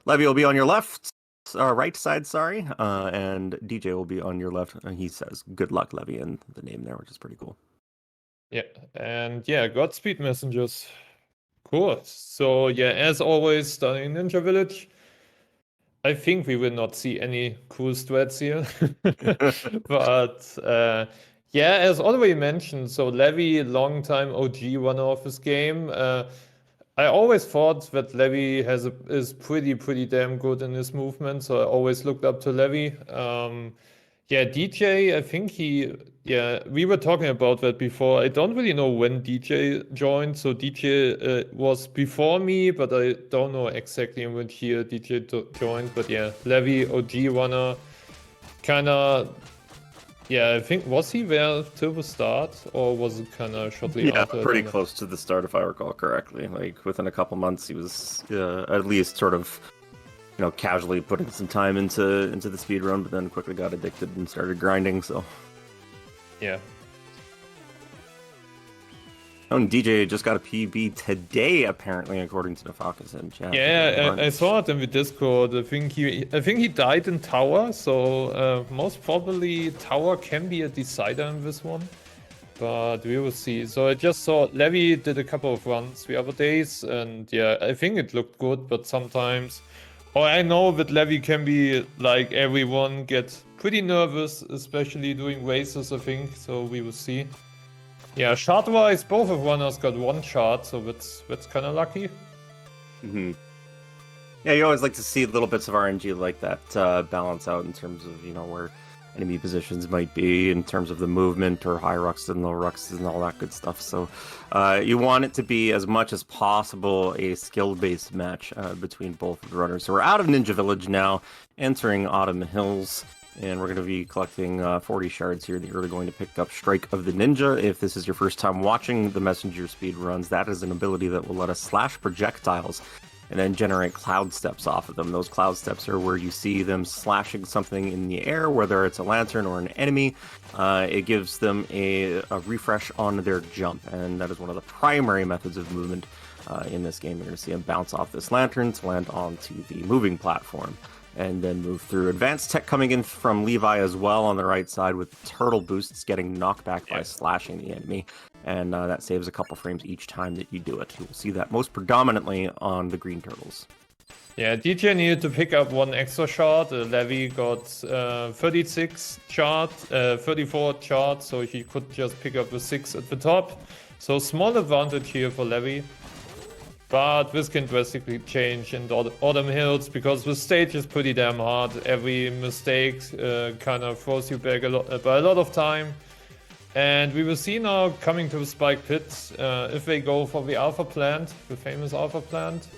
Levy will be on your left, right side, sorry, and DJ will be on your left. He says, "Good luck, Levy," in the name there, which is pretty cool. Yeah, and yeah, Godspeed messengers. Cool. So yeah, as always, starting Ninja Village. I think we will not see any cool strats here. But yeah, as already mentioned, so Levy, long-time OG runner of this game. I always thought that Levy is pretty damn good in his movement, so I always looked up to Levy. Yeah, DJ, I think we were talking about that before. I don't really know when DJ joined, so DJ was before me, but I don't know exactly in which year DJ joined. But yeah, Levy, OG runner, kinda. Yeah, I think, was he there till the start, or was it kind of shortly after? Yeah, pretty close to the start, if I recall correctly. Like, within a couple months, he was at least sort of, casually putting some time into the speed run, but then quickly got addicted and started grinding, so. Yeah. Oh, and DJ just got a PB today, apparently, according to the Focus in chat. Yeah, I saw it in the Discord. I think he died in Tower, so most probably Tower can be a decider in this one. But we will see. So I just saw Levy did a couple of runs the other days, and yeah, I think it looked good, but sometimes... Or I know that Levy can be, like, everyone gets pretty nervous, especially doing races, I think, so we will see. Yeah, shard-wise, both of runners got one shard, so that's kind of lucky. Mm-hmm. Yeah, you always like to see little bits of RNG like that balance out in terms of, where enemy positions might be, in terms of the movement, or high rucks and low rucks and all that good stuff. So you want it to be, as much as possible, a skill-based match between both of the runners. So we're out of Ninja Village now, entering Autumn Hills. And we're going to be collecting 40 shards here that you're going to pick up Strike of the Ninja. If this is your first time watching the Messenger speedruns, that is an ability that will let us slash projectiles and then generate cloud steps off of them. Those cloud steps are where you see them slashing something in the air, whether it's a lantern or an enemy. It gives them a refresh on their jump, and that is one of the primary methods of movement in this game. You're going to see them bounce off this lantern to land onto the moving platform, and then move through. Advanced tech coming in from Levi as well on the right side, with turtle boosts getting knocked back by slashing the enemy, and that saves a couple frames each time that you do it. You will see that most predominantly on the green turtles. Yeah, DJ needed to pick up one extra shard. Levy got 36 shard, 34 shard, so he could just pick up the 6 at the top. So small advantage here for Levy. But this can drastically change in Autumn Hills, because the stage is pretty damn hard. Every mistake kind of throws you back by a lot of time. And we will see now, coming to the Spike Pit, if they go for the Alpha Plant, the famous Alpha Plant.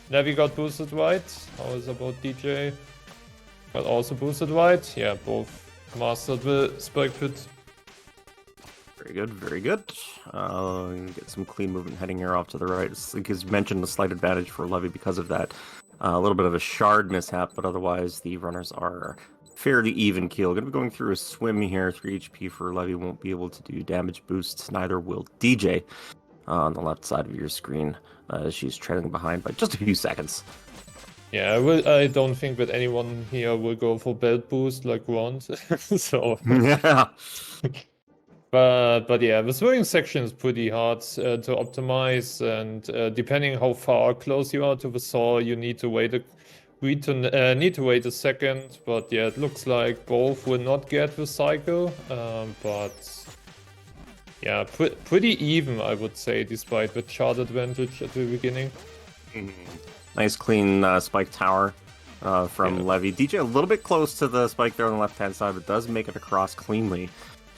Levy got boosted right. How is about DJ? But also boosted right. Yeah, both mastered the Spike Pit. Very good, very good. Get some clean movement heading here off to the right. Like as mentioned, a slight advantage for Levy because of that. A little bit of a shard mishap, but otherwise the runners are fairly even keel. Going to be going through a swim here. 3 HP for Levy, won't be able to do damage boosts. Neither will DJ on the left side of your screen. She's trailing behind by just a few seconds. Yeah, I don't think that anyone here will go for belt boost like Ron. So yeah. But yeah, the swimming section is pretty hard to optimize, and depending how far close you are to the saw, you need to wait a second. But yeah, it looks like both will not get the cycle. But yeah, pretty even, I would say, despite the chart advantage at the beginning. Nice clean spike tower from Levy. DJ a little bit close to the spike there on the left-hand side, but does make it across cleanly,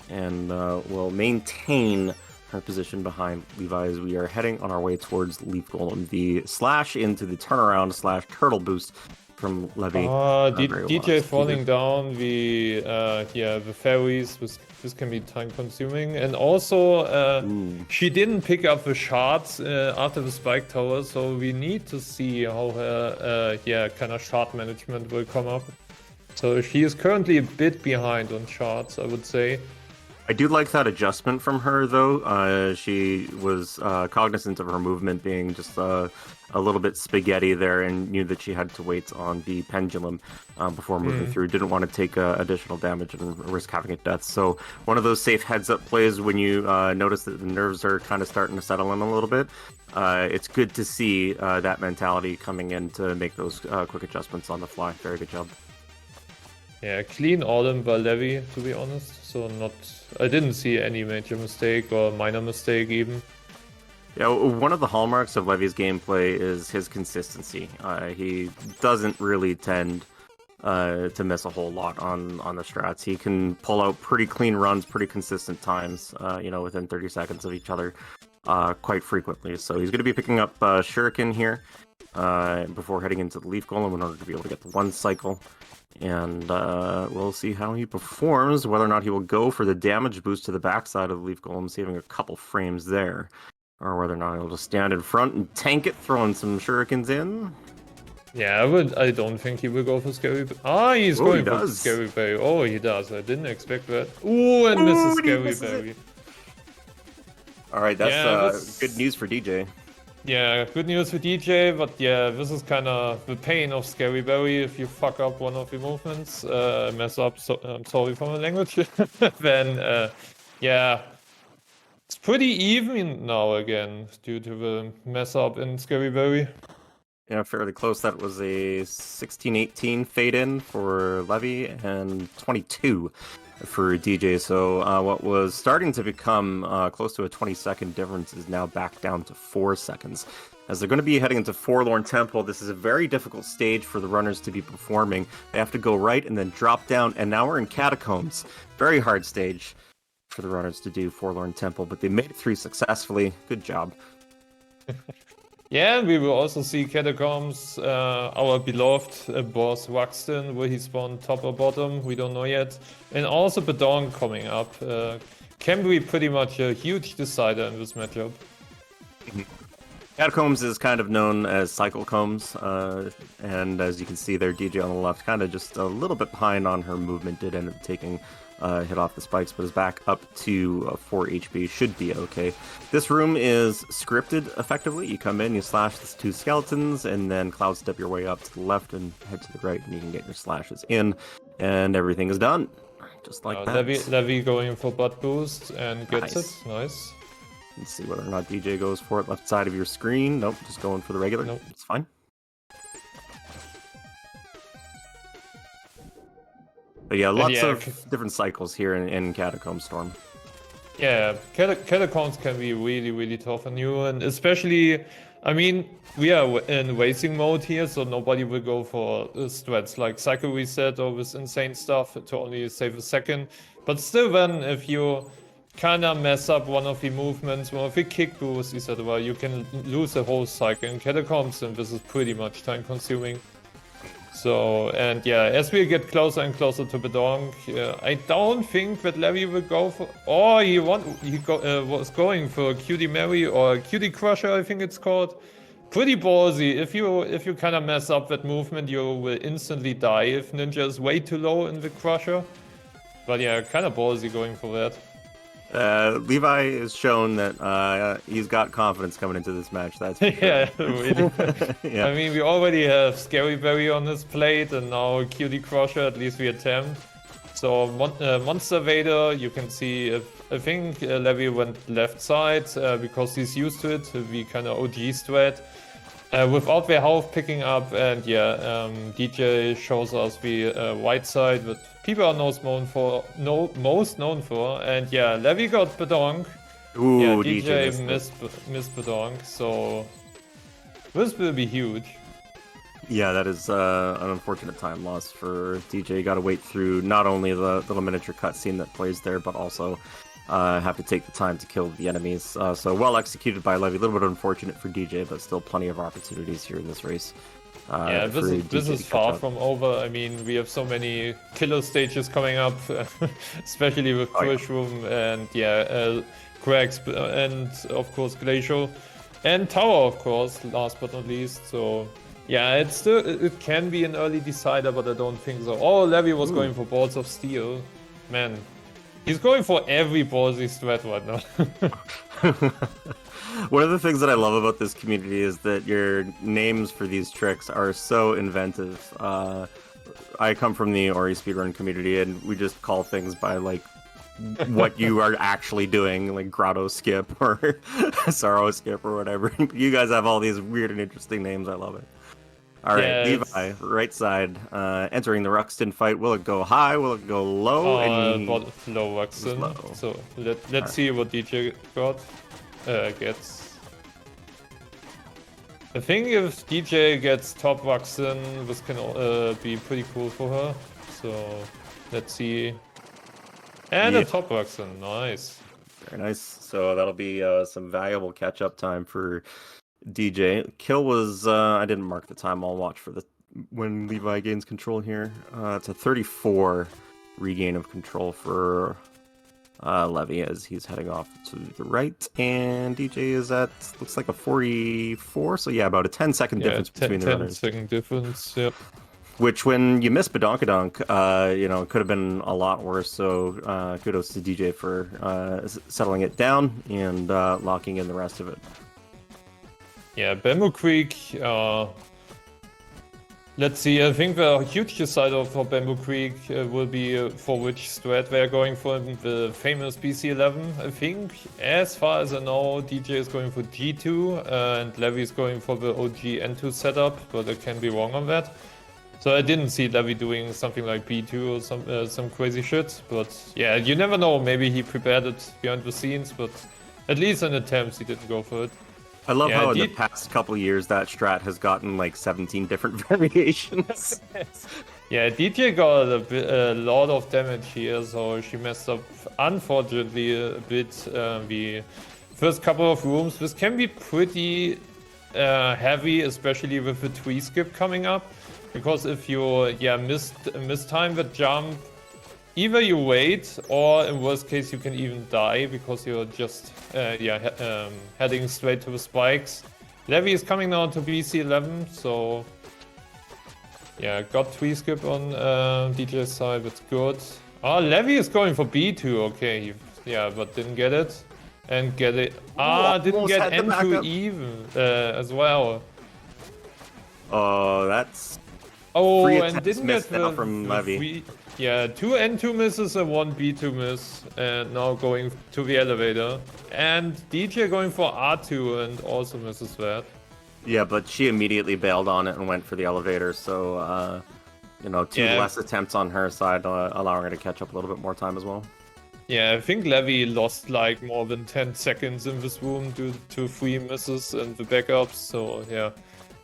and will maintain her position behind Levi as we are heading on our way towards Leaf Golem. The slash into the turnaround slash turtle boost from Levy. DJ falling down, the fairies, this can be time consuming. And also, she didn't pick up the shards after the spike tower, so we need to see how her kind of shard management will come up. So she is currently a bit behind on shards, I would say. I do like that adjustment from her, though. She was cognizant of her movement being just a little bit spaghetti there and knew that she had to wait on the pendulum before moving through. Didn't want to take additional damage and risk having it death. So one of those safe heads-up plays when you notice that the nerves are kind of starting to settle in a little bit. It's good to see that mentality coming in to make those quick adjustments on the fly. Very good job. Yeah, clean autumn by Levy, to be honest. So I didn't see any major mistake or minor mistake even. Yeah, one of the hallmarks of Levy's gameplay is his consistency. He doesn't really tend to miss a whole lot on the strats. He can pull out pretty clean runs, pretty consistent times, within 30 seconds of each other quite frequently. So he's going to be picking up Shuriken here before heading into the Leaf Golem in order to be able to get the one cycle. And we'll see how he performs, whether or not he will go for the damage boost to the backside of the Leaf Golem, saving a couple frames there, or whether or not he'll just stand in front and tank it, throwing some shurikens in. Yeah, I don't think he will go for Scary Berry. He's going for Scary Berry. Oh, he does. I didn't expect that. Ooh, and misses Scary Berry. All right, that's good news for DJ. Yeah, good news for DJ, but yeah, this is kind of the pain of Scary Berry. If you fuck up one of your movements, mess up, I'm sorry for my language, then yeah, it's pretty even now again due to the mess up in Scary Berry. Yeah, fairly close. That was a 16-18 fade in for Levy and 22 for DJ. So what was starting to become close to a 20-second difference is now back down to 4 seconds. As they're going to be heading into Forlorn Temple, this is a very difficult stage for the runners to be performing. They have to go right and then drop down, and now we're in Catacombs. Very hard stage for the runners to do Forlorn Temple, but they made it through successfully. Good job. Yeah, and we will also see Catacombs, our beloved boss Waxton. Will he spawn top or bottom? We don't know yet. And also Bedong coming up. Can be pretty much a huge decider in this matchup. Catacombs is kind of known as Cycle Combs, and as you can see there, DJ on the left kind of just a little bit behind on her movement, did end up taking hit off the spikes, but is back up to 4 HP, should be okay. This room is scripted effectively. You come in, you slash the 2 skeletons, and then cloud step your way up to the left and head to the right, and you can get your slashes in, and everything is done. Just like that. Levy going for butt boost and gets it. Nice. Let's see whether or not DJ goes for it. Left side of your screen. Nope, just going for the regular. Nope, it's fine. But yeah, lots of different cycles here in Catacomb Storm. Yeah, Catacombs can be really, really tough on you, and especially, I mean, we are in racing mode here, so nobody will go for strats like Cycle Reset or this insane stuff to only save a second. But still then, if you kinda mess up one of the movements, one of the kick boosts, etc., you can lose the whole cycle in Catacombs, and this is pretty much time consuming. So, and yeah, as we get closer and closer to Bedong, I don't think that Levy will go for... Oh, he was going for Cutie Mary or Cutie Crusher, I think it's called. Pretty ballsy. If you kind of mess up that movement, you will instantly die if Ninja is way too low in the Crusher. But yeah, kind of ballsy going for that. Levi has shown that he's got confidence coming into this match. That's for sure. Yeah, really. Yeah. I mean, we already have Scary Berry on this plate, and now Cutie Crusher. At least we attempt. So Monster Vader, you can see. I think Levy went left side because he's used to it. The kind of OG strat. Without their health picking up, and yeah, DJ shows us the right side that people are most known for, and yeah, Levy got Bedong. Ooh, yeah, DJ missed Bedong, so this will be huge. Yeah, that is an unfortunate time loss for DJ. Got to wait through not only the little miniature cutscene that plays there, but also have to take the time to kill the enemies. So well executed by Levy. A little bit unfortunate for DJ, but still plenty of opportunities here in this race. Yeah, this is far from over. I mean, we have so many killer stages coming up, especially with Crush Room and yeah, Cracks and of course Glacial and Tower, of course, last but not least. So yeah, it can be an early decider, but I don't think so. Oh, Levy was going for Balls of Steel, man. He's going for every ballsy strat right now. One of the things that I love about this community is that your names for these tricks are so inventive. I come from the Ori speedrun community, and we just call things by like what you are actually doing, like Grotto Skip or Sorrow Skip or whatever. You guys have all these weird and interesting names. I love it. All right, Yeah, Levi, right side, entering the Ruxton fight. Will it go high? Will it go low? But low Ruxton. Low. So let's see what DJ gets. I think if DJ gets top Ruxton, this can be pretty cool for her. So let's see. And a top Ruxton, nice. Very nice. So that'll be some valuable catch-up time for DJ. Kill was I didn't mark the time. I'll watch for the when Levi gains control here. It's a 34 regain of control for Levy as he's heading off to the right, and DJ is at looks like a 44. So yeah, about a 10-second difference between the runners. 10-second difference. Yep. Which, when you miss Badonkadonk, you know, it could have been a lot worse. So kudos to DJ for settling it down and locking in the rest of it. Yeah, Bamboo Creek, let's see, I think the huge decider for Bamboo Creek will be for which strat they're going for, the famous BC11, I think. As far as I know, DJ is going for G2, and Levy is going for the OG N2 setup, but I can be wrong on that. So I didn't see Levy doing something like B2 or some crazy shit, but yeah, you never know, maybe he prepared it behind the scenes, but at least in attempts he didn't go for it. I love how in the past couple of years that strat has gotten like 17 different variations. Yeah, DJ got a lot of damage here, so she messed up, unfortunately, a bit the first couple of rooms. This can be pretty heavy, especially with the tree skip coming up, because if you mistime the jump, either you wait, or in worst case you can even die because you're just heading straight to the spikes. Levy is coming now to BC11, so yeah, got tree skip on DJ's side, that's good. Oh, Levy is going for B2, okay, but didn't get it. And get it. Didn't get N2 even as well. Oh, that's. Oh, and didn't get the from Levy. Yeah, 2 N2 misses and 1 B2 miss, and now going to the elevator. And DJ going for R2 and also misses that. Yeah, but she immediately bailed on it and went for the elevator, so, you know, two less attempts on her side, allowing her to catch up a little bit more time as well. Yeah, I think Levy lost like more than 10 seconds in this room due to 3 misses and the backups, so yeah.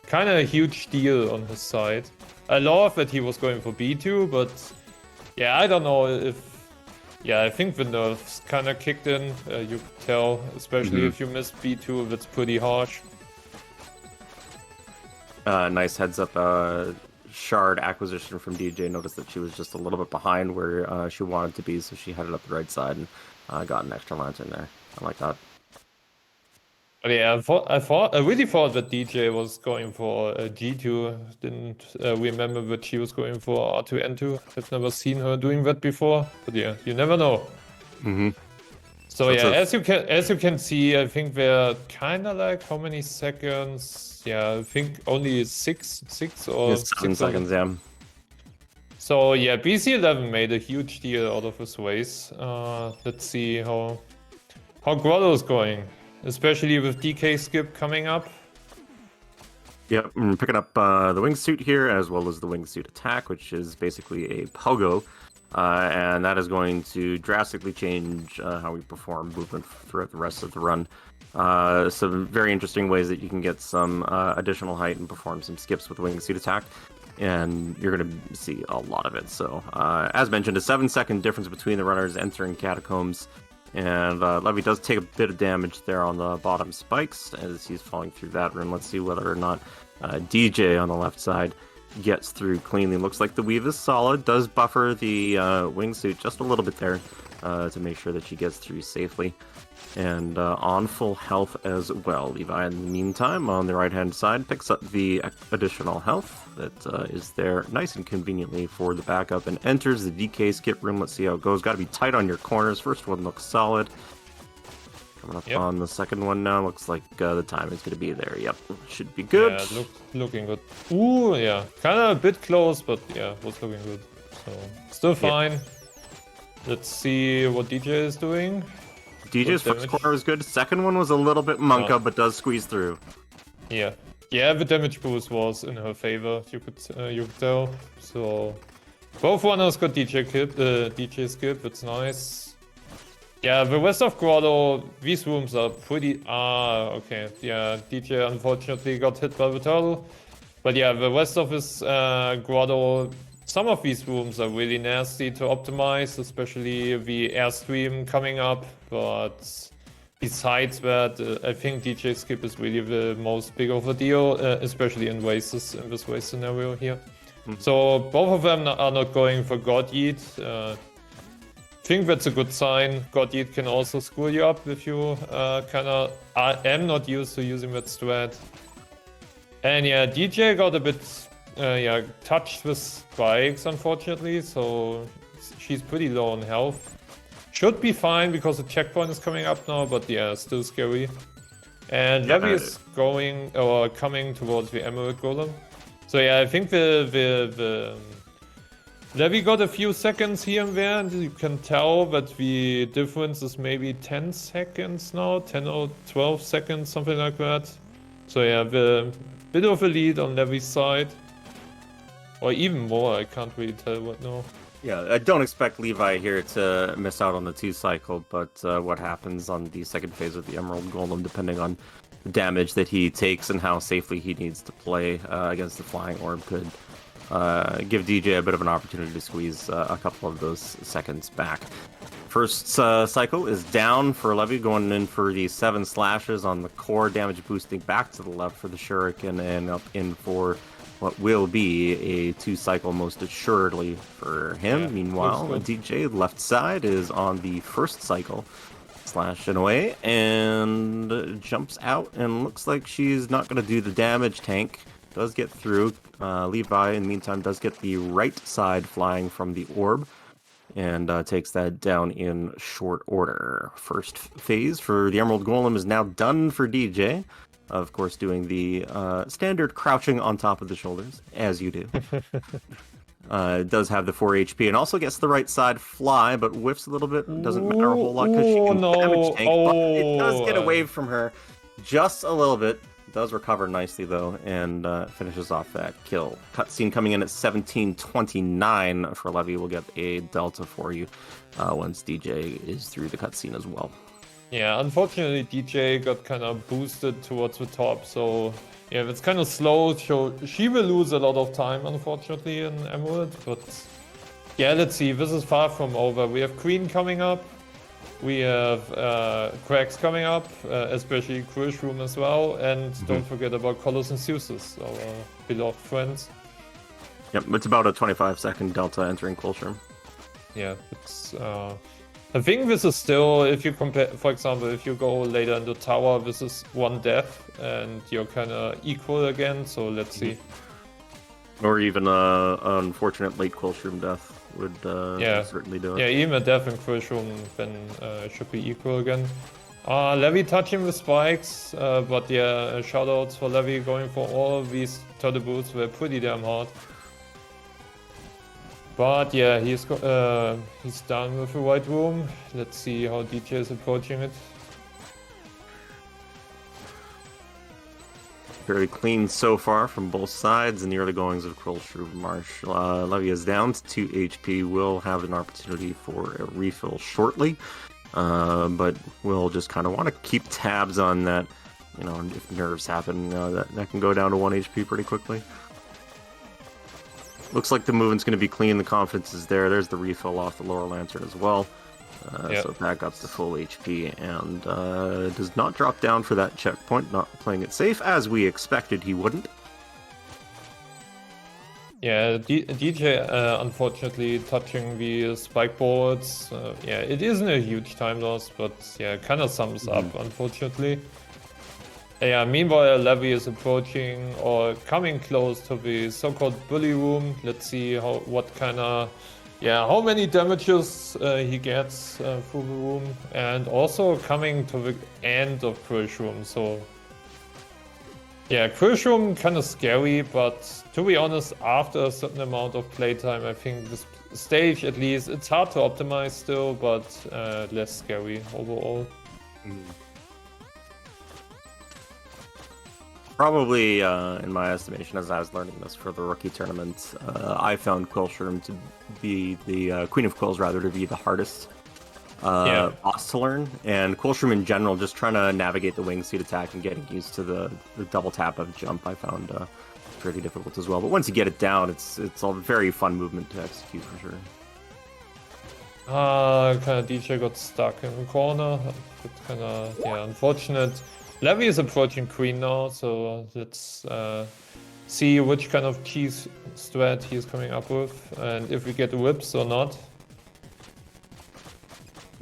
Kind of a huge deal on his side. I love that he was going for B2, but yeah, I don't know if... Yeah, I think the nerves kind of kicked in, you could tell, especially if you miss B2, that's pretty harsh. Nice heads up shard acquisition from DJ. Noticed that she was just a little bit behind where she wanted to be, so she headed up the right side and got an extra lantern there. I like that. But yeah, I really thought that DJ was going for G2. Didn't remember that she was going for R2 N2. I've never seen her doing that before. But yeah, you never know. So yeah, as you can see, I think they're kind of like how many seconds? Yeah, I think only six or 7 seconds. Yeah. So yeah, BC11 made a huge deal out of his race. Let's see how Grotto's going. Especially with DK skip coming up. Yep, I'm picking up the wingsuit here, as well as the wingsuit attack, which is basically a pogo. And that is going to drastically change how we perform movement throughout the rest of the run. Some very interesting ways that you can get some additional height and perform some skips with the wingsuit attack. And you're going to see a lot of it. So, as mentioned, a 7-second difference between the runners entering catacombs. And Levy does take a bit of damage there on the bottom spikes as he's falling through that room. Let's see whether or not DJ on the left side gets through cleanly. Looks like the weave is solid. Does buffer the wingsuit just a little bit there. to make sure that she gets through safely. And on full health as well. Levi, in the meantime, on the right-hand side, picks up the additional health that is there nice and conveniently for the backup and enters the DK skip room. Let's see how it goes. Got to be tight on your corners. First one looks solid. Coming up on the second one now. Looks like the timing's going to be there. Yep, should be good. Yeah, looking good. Ooh, yeah. Kind of a bit close, but yeah, was looking good. So, still fine. Yep. Let's see what DJ is doing. DJ's first corner was good. Second one was a little bit monka, but does squeeze through. Yeah. Yeah, the damage boost was in her favor, you could tell. So, both runners got DJ skip, it's nice. Yeah, the rest of Grotto, these rooms are pretty... okay. Yeah, DJ unfortunately got hit by the turtle. But yeah, the rest of his Grotto, some of these rooms are really nasty to optimize, especially the Airstream coming up. But besides that, I think DJ skip is really the most big of a deal, especially in races, in this race scenario here. So both of them are not going for God Yeet. I think that's a good sign. God Yeet can also screw you up if you am not used to using that strat. And yeah, DJ got a bit touched with spikes, unfortunately, so she's pretty low on health. Should be fine because the checkpoint is coming up now, but yeah, still scary. And Levy is coming towards the Emerald Golem. So yeah, I think the Levy got a few seconds here and there, and you can tell that the difference is maybe 10 seconds now, 10 or 12 seconds, something like that. So yeah, the bit of a lead on Levy's side. Or even more, I can't really tell right now. Yeah, I don't expect Levi here to miss out on the 2 cycle, but what happens on the second phase of the Emerald Golem, depending on the damage that he takes and how safely he needs to play against the Flying Orb, could give DJ a bit of an opportunity to squeeze a couple of those seconds back. First cycle is down for Levy, going in for the 7 slashes on the core, damage boosting back to the left for the Shuriken, and up in for what will be a 2 cycle most assuredly for him. Yeah, meanwhile, DJ left side is on the first cycle, slashing away, and jumps out, and looks like she's not going to do the damage tank. Does get through. Levi, in the meantime, does get the right side flying from the orb, and takes that down in short order. First phase for the Emerald Golem is now done for DJ. Of course, doing the standard crouching on top of the shoulders, as you do. It does have the 4 HP, and also gets the right side fly, but whiffs a little bit. Doesn't matter a whole lot because she can damage tank, but it does get away from her just a little bit. Does recover nicely, though, and finishes off that kill. Cutscene coming in at 17:29 for Levy. We'll get a delta for you once DJ is through the cutscene as well. Yeah, unfortunately, DJ got kind of boosted towards the top, so yeah, it's kind of slow. So she will lose a lot of time, unfortunately, in Emerald. But yeah, let's see. This is far from over. We have Queen coming up. We have Cracks coming up, especially Crush Room as well. And don't forget about Colossus and Seuss, our beloved friends. Yep, it's about a 25-second delta entering Colosseum. Yeah, it's... I think this is still, if you compare, for example, if you go later in the tower, this is 1 death, and you're kind of equal again, so let's see. Or even an unfortunate late Colosseum death would certainly do it. Yeah, even a death in Colosseum then should be equal again. Levy touching the spikes, but yeah, shoutouts for Levy going for all of these turtle boots, were pretty damn hard. But yeah, he's done with the white room. Let's see how DJ is approaching it. Very clean so far from both sides in the early goings of Colosseum Marsh. Levy is down to 2 HP. Will have an opportunity for a refill shortly, but we'll just kind of want to keep tabs on that. You know, if nerves happen, that can go down to 1 HP pretty quickly. Looks like the movement's going to be clean. The confidence is there. There's the refill off the Lower Lantern as well. So back up to full HP, and does not drop down for that checkpoint. Not playing it safe, as we expected he wouldn't. Yeah, DJ unfortunately touching the spike boards. Yeah, it isn't a huge time loss, but yeah, kind of sums up, unfortunately. Yeah, meanwhile, Levy is approaching or coming close to the so-called bully room. Let's see how many damages he gets through the room, and also coming to the end of Crush Room. So yeah, Crush Room kind of scary, but to be honest, after a certain amount of playtime, I think this stage, at least, it's hard to optimize still, but less scary overall. Probably, in my estimation, as I was learning this for the rookie tournament, I found Quillshroom to be the Queen of Quills, rather, to be the hardest boss to learn. And Quillshroom in general, just trying to navigate the wingsuit attack and getting used to the double tap of jump, I found pretty difficult as well. But once you get it down, it's a very fun movement to execute for sure. Kind of DJ got stuck in the corner. It's kind of unfortunate. Levy is approaching Queen now, so let's see which kind of cheese strat he's coming up with, and if we get whips or not.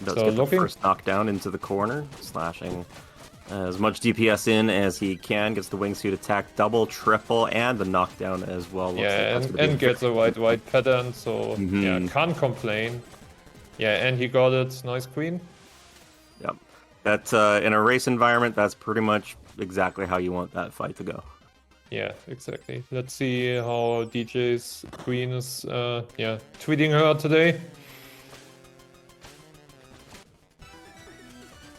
Does get the first knockdown into the corner, slashing as much DPS in as he can, gets the wingsuit attack, double, triple, and the knockdown as well. Yeah, and gets a white pattern, so yeah, can't complain. Yeah, and he got it. Nice Queen. Yep. That in a race environment, that's pretty much exactly how you want that fight to go. Yeah, exactly. Let's see how DJ's Queen is tweeting her today.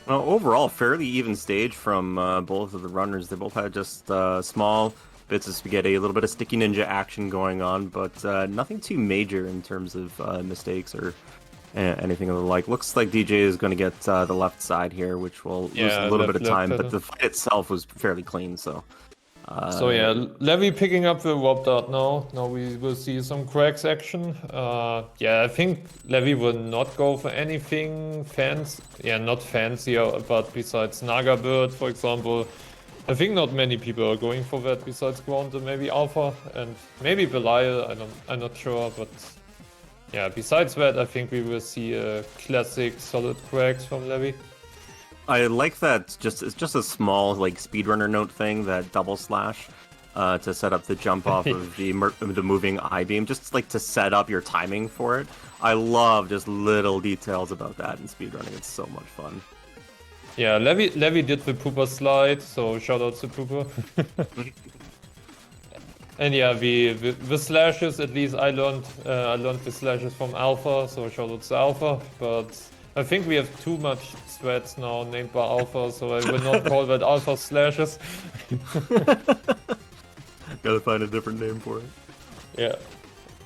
Well, overall, fairly even stage from both of the runners. They both had just small bits of spaghetti, a little bit of sticky ninja action going on, but nothing too major in terms of mistakes or anything of the like. Looks like DJ is going to get the left side here, which will lose a little bit of time, but the fight itself was fairly clean, so... So yeah, Levy picking up the warp dart now. Now we will see some cracks action. Yeah, I think Levy will not go for anything fancy. Yeah, not fancier, but besides Naga Bird, for example. I think not many people are going for that besides Ground and maybe Alpha and maybe Belial. I'm not sure, but yeah, besides that, I think we will see a classic solid cracks from Levy. I like that it's just a small like speedrunner note thing, that double slash to set up the jump off of the moving I-beam, just like to set up your timing for it. I love just little details about that in speedrunning. It's so much fun. Yeah, Levy did the pooper slide, so shout out to pooper. And yeah, the slashes, at least I learned the slashes from Alpha, so shout out to Alpha, but I think we have too much threads now named by Alpha, so I will not call that Alpha slashes. Gotta find a different name for it. Yeah.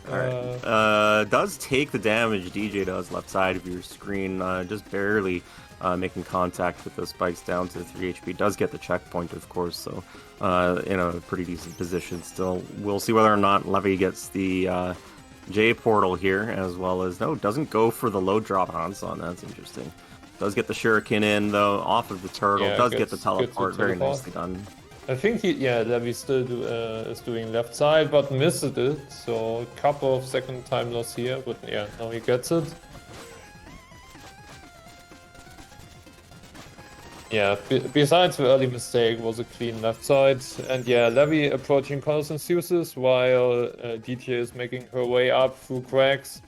Alright. Does take the damage DJ does left side of your screen, just barely making contact with those spikes down to 3 HP. Does get the checkpoint, of course, so in a pretty decent position still. We'll see whether or not Levy gets the J portal here, as well as doesn't go for the low drop Hanson. That's interesting. Does get the shuriken in though off of the turtle. Does get the teleport. Very nicely done. I think Levy still is doing left side, but missed it. So a couple of second time loss here, but yeah, now he gets it. Yeah, besides the early mistake, was a clean left side. And yeah, Levy approaching Colors and Fuses while DJ is making her way up through cracks.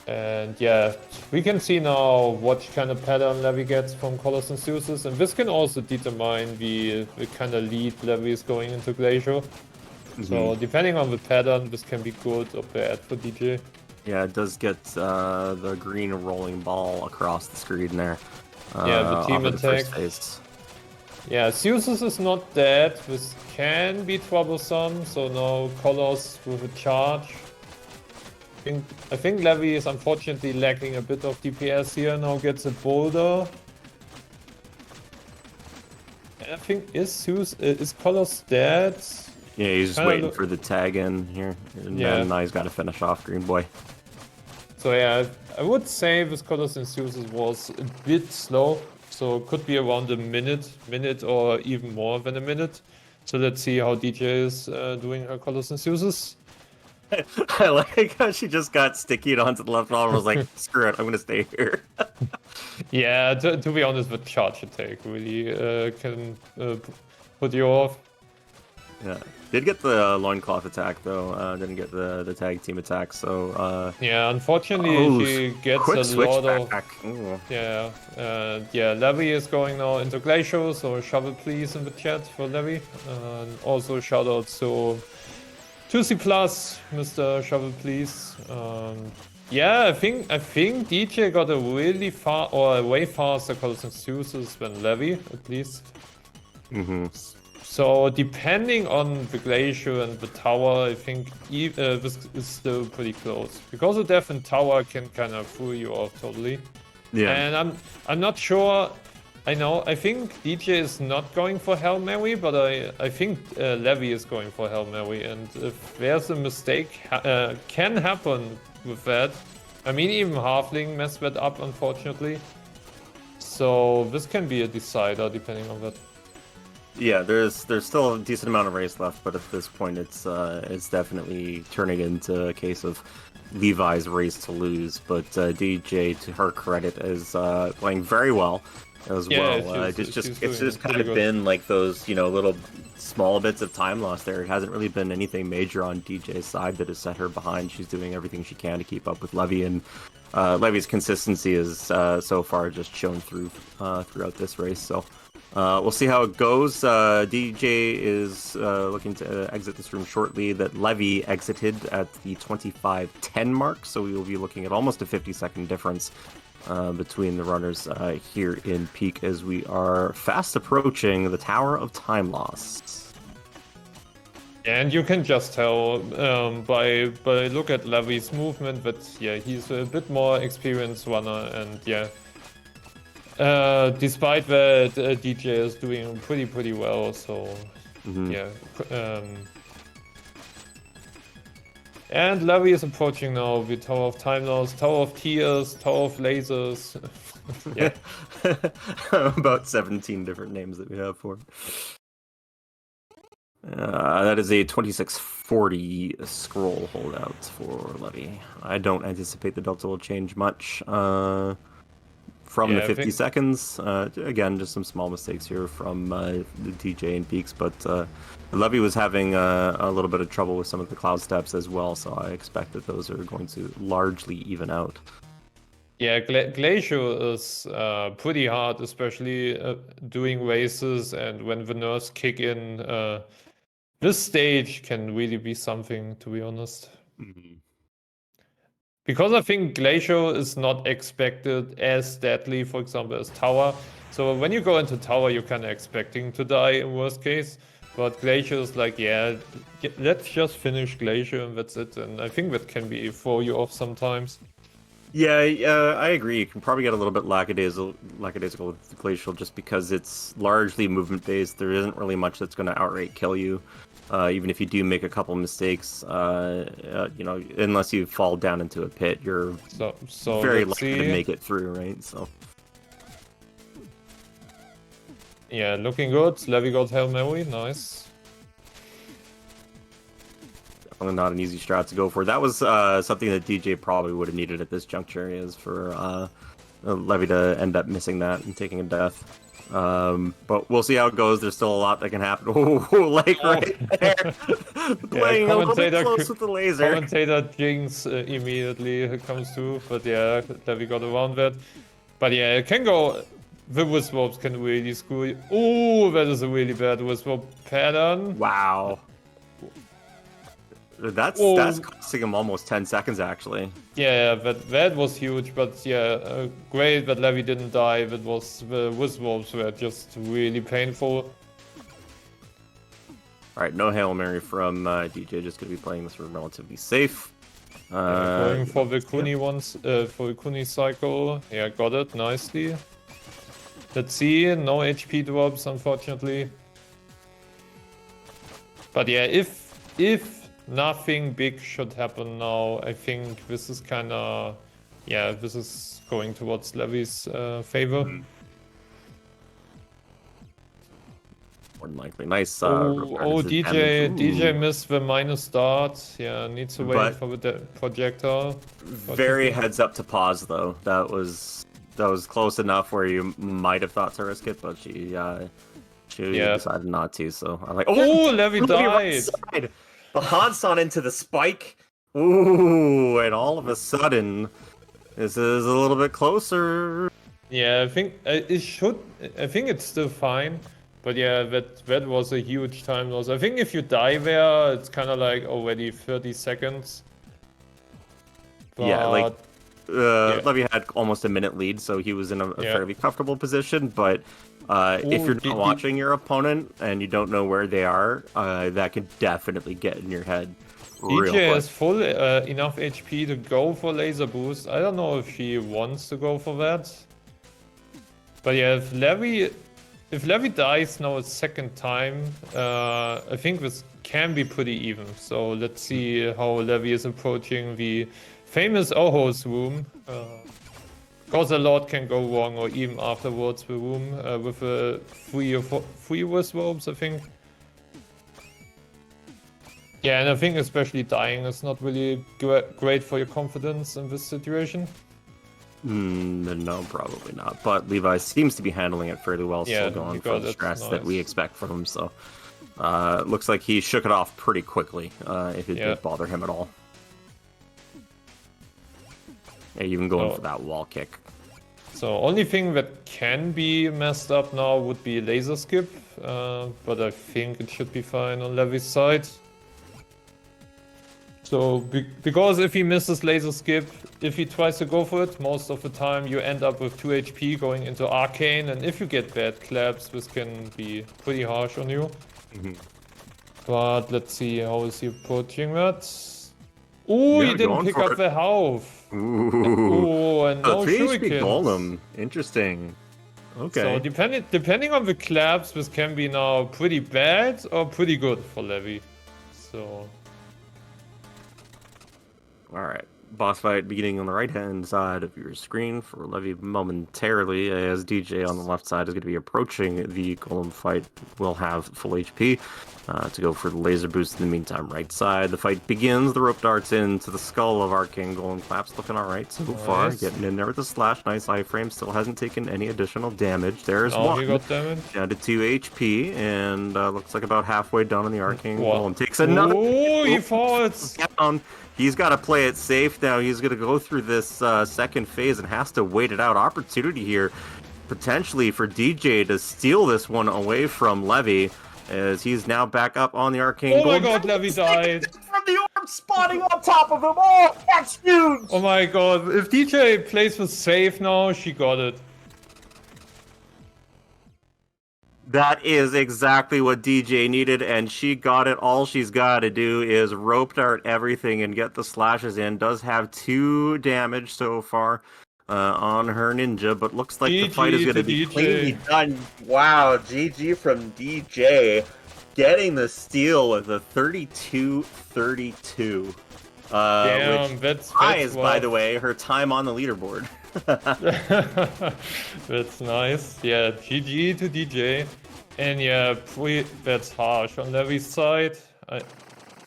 And yeah, we can see now what kind of pattern Levy gets from Colors and Fuses. And this can also determine the kind of lead Levy is going into Glacier. So depending on the pattern, this can be good or bad for DJ. Yeah, it does get the green rolling ball across the screen there. Yeah, the team attack. Yeah, Fuses is not dead. This can be troublesome. So now Colors with a charge. I think Levy is unfortunately lacking a bit of DPS here. Now gets a boulder. And I think is Colors dead? Yeah, he's just waiting for the tag in here. And then now he's got to finish off Green Boy. So yeah, I would say this Colors and Fuses was a bit slow. So it could be around a minute or even more than a minute. So let's see how DJ is doing her colors and uses. I like how she just got stickied onto the left wall and was like, screw it, I'm gonna stay here. Yeah, to be honest, the charge attack really can put you off. Yeah. Did get the loincloth attack though, didn't get the tag team attack, so Yeah, unfortunately she gets quick a switch lot of back. Ooh. yeah, yeah, Levy is going now into Glacial, so shovel please in the chat for Levy. And also shout out to 2C Plus, Mr. Shovel please. Yeah, I think DJ got a really far or a way faster colors and uses than Levy, at least. Mm-hmm. So depending on the glacier and the tower, I think this is still pretty close because the death and tower can kind of fool you off totally. Yeah. And I'm not sure. I think DJ is not going for Hail Mary, but I think Levy is going for Hail Mary. And if there's a mistake, can happen with that. I mean, even Halfling messed that up, unfortunately. So this can be a decider depending on that. Yeah, there's still a decent amount of race left, but at this point, it's definitely turning into a case of Levi's race to lose. But DJ, to her credit, is playing very well as well. It's just kind of been like those little small bits of time lost there. It hasn't really been anything major on DJ's side that has set her behind. She's doing everything she can to keep up with Levy, and Levy's consistency is so far just shown through throughout this race. So. We'll see how it goes. DJ is looking to exit this room shortly. That Levy exited at the 25:10 mark, so we will be looking at almost a 50-second difference between the runners here in Peak as we are fast approaching the Tower of Time Loss. And you can just tell by look at Levy's movement that he's a bit more experienced runner, and despite that, DJ is doing pretty well. So and Levy is approaching now the Tower of Time Loss, Tower of Tears, Tower of Lasers. Yeah, about 17 different names that we have for it. That is a 2640 scroll holdout for Levy. I don't anticipate the delta will change much. From the 50 seconds, again, just some small mistakes here from the DJ and Peaks, but Levy was having a little bit of trouble with some of the cloud steps as well, so I expect that those are going to largely even out. Yeah, Glacial is pretty hard, especially doing races, and when the nerfs kick in, this stage can really be something, to be honest. Mm-hmm. Because I think Glacial is not expected as deadly, for example, as Tower. So when you go into Tower, you're kind of expecting to die in worst case. But Glacial is like, let's just finish Glacial and that's it. And I think that can be throw you off sometimes. Yeah, I agree. You can probably get a little bit lackadaisical with Glacial just because it's largely movement-based. There isn't really much that's going to outright kill you. Even if you do make a couple mistakes, unless you fall down into a pit, you're very likely to make it through, right? So. Yeah, looking good. Levy got Hail Mary, nice. Definitely not an easy strat to go for. That was something that DJ probably would have needed at this juncture, is for Levy to end up missing that and taking a death. But we'll see how it goes. There's still a lot that can happen. Right there. Playing a little bit close with the laser. Commentator Jinx immediately comes through, but Levy got around that. But it can go. The Wisp can really screw you. Oh, that is a really bad Wisp pattern. Wow. That's costing him almost 10 seconds, actually. Yeah, that was huge, but great that Levy didn't die. That was the Wisp were just really painful. Alright, no Hail Mary from DJ, just going to be playing this room relatively safe. Going for the Kuni for the Kuni cycle. Yeah, got it nicely. Let's see, no HP drops, unfortunately. But if nothing big should happen now, I think this is kind of, this is going towards Levy's favor. more than likely. Nice. DJ missed the minus dart. Yeah, needs to wait But for the projectile. very heads up to pause though. That was close enough where you might have thought to risk it, but she decided not to. So I'm like, oh, Levy died. Right side. The Hansan into the spike. Ooh, and all of a sudden, this is a little bit closer. Yeah, I think it should. I think it's still fine, but yeah, that was a huge time loss. I think if you die there, it's kind of like already 30 seconds. But, yeah, like Levy had almost a minute lead, so he was in a fairly comfortable position. But if you're not watching your opponent and you don't know where they are, that could definitely get in your head. DJ has full enough HP to go for laser boost. I don't know if he wants to go for that. But yeah, if Levy dies now a second time, I think this can be pretty even. So let's see how Levy is approaching the famous Oho's room. Because a lot can go wrong, or even afterwards the room with a 3 or 4 wrist ropes, I think. Yeah, and I think especially dying is not really great for your confidence in this situation. No, probably not. But Levi seems to be handling it fairly well, still going for the stress that we expect from him. So looks like he shook it off pretty quickly, if it didn't bother him at all. Yeah, even going for that wall kick. So only thing that can be messed up now would be laser skip, but I think it should be fine on Levy's side. So, because if he misses laser skip, if he tries to go for it, most of the time you end up with 2 HP going into arcane, and if you get bad claps, this can be pretty harsh on you. But let's see, how is he approaching that? Oh, he didn't pick up the health. Ooh, and no 3 HP shurikens. golem. Interesting. Okay. So depending on the claps, this can be now pretty bad or pretty good for Levy. So. Alright, boss fight beginning on the right-hand side of your screen for Levy momentarily, as DJ on the left side is going to be approaching the golem fight, will have full HP to go for the laser boost in the meantime. Right side, the fight begins, the rope darts into the skull of Arcane Golem. Claps looking alright so far, getting in there with the slash, nice iframe, still hasn't taken any additional damage. There's one, he got damage. down to 2 HP, and looks like about halfway done on the Arcane Golem. Takes another... Oh, he falls! Down. He's got to play it safe now. He's going to go through this second phase and has to wait it out. Opportunity here, potentially, for DJ to steal this one away from Levy, as he's now back up on the Arcane Golem. Oh my god, Levy died! From the orb spawning on top of him! Oh, that's huge! Oh my god, if DJ plays with safe now, she got it. That is exactly what DJ needed, and she got it. All she's got to do is rope dart everything and get the slashes in. Does have 2 damage so far on her ninja, but looks like the fight is going to be cleanly done. Wow, GG from DJ, getting the steal with a 32-32. Damn, which that's by the way, her time on the leaderboard. That's nice. Yeah, GG to DJ. And yeah, that's harsh on Levy's side.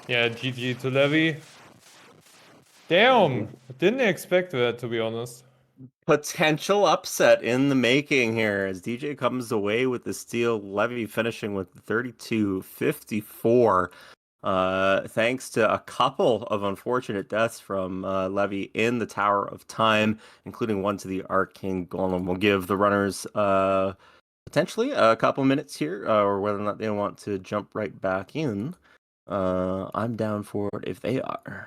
Yeah, GG to Levy. Damn, didn't expect that, to be honest. Potential upset in the making here as DJ comes away with the steal. Levy finishing with 32-54. Thanks to a couple of unfortunate deaths from Levy in the Tower of Time, including one to the Arcane Golem. We'll give the runners potentially a couple minutes here, or whether or not they want to jump right back in. I'm down for it if they are.